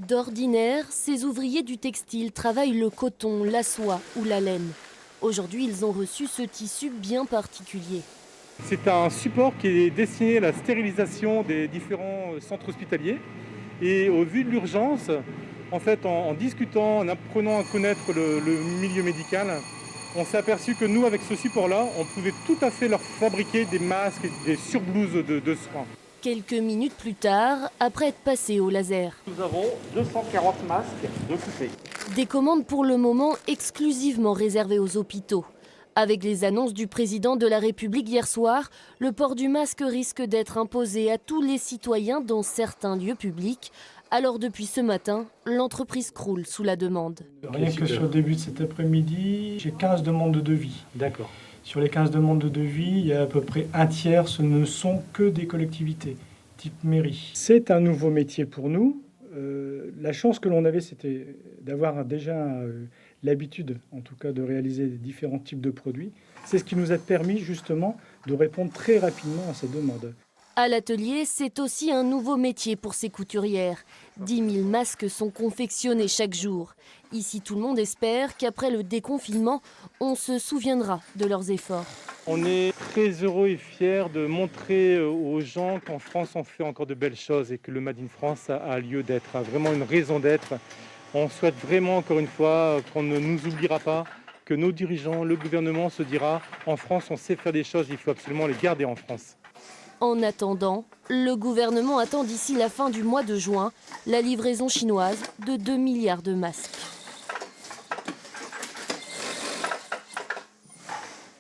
D'ordinaire, ces ouvriers du textile travaillent le coton, la soie ou la laine. Aujourd'hui, ils ont reçu ce tissu bien particulier. C'est un support qui est destiné à la stérilisation des différents centres hospitaliers. Et au vu de l'urgence, en fait, en discutant, en apprenant à connaître le milieu médical, on s'est aperçu que nous, avec ce support-là, on pouvait tout à fait leur fabriquer des masques et des surblouses de soins. Quelques minutes plus tard, après être passés au laser. Nous avons 240 masques de coupés. Des commandes pour le moment exclusivement réservées aux hôpitaux. Avec les annonces du président de la République hier soir, le port du masque risque d'être imposé à tous les citoyens dans certains lieux publics. Alors depuis ce matin, l'entreprise croule sous la demande. Rien que sur le début de cet après-midi, j'ai 15 demandes de devis. D'accord. Sur les 15 demandes de devis, il y a à peu près un tiers, ce ne sont que des collectivités, type mairie. C'est un nouveau métier pour nous. La chance que l'on avait, c'était d'avoir déjà l'habitude, en tout cas, de réaliser différents types de produits. C'est ce qui nous a permis justement de répondre très rapidement à ces demandes. À l'atelier, c'est aussi un nouveau métier pour ces couturières. 10 000 masques sont confectionnés chaque jour. Ici, tout le monde espère qu'après le déconfinement, on se souviendra de leurs efforts. On est très heureux et fiers de montrer aux gens qu'en France, on fait encore de belles choses et que le Made in France a lieu d'être, a vraiment une raison d'être. On souhaite vraiment, encore une fois, qu'on ne nous oubliera pas, que nos dirigeants, le gouvernement se dira « en France, on sait faire des choses, il faut absolument les garder en France ». En attendant, le gouvernement attend d'ici la fin du mois de juin la livraison chinoise de 2 milliards de masques.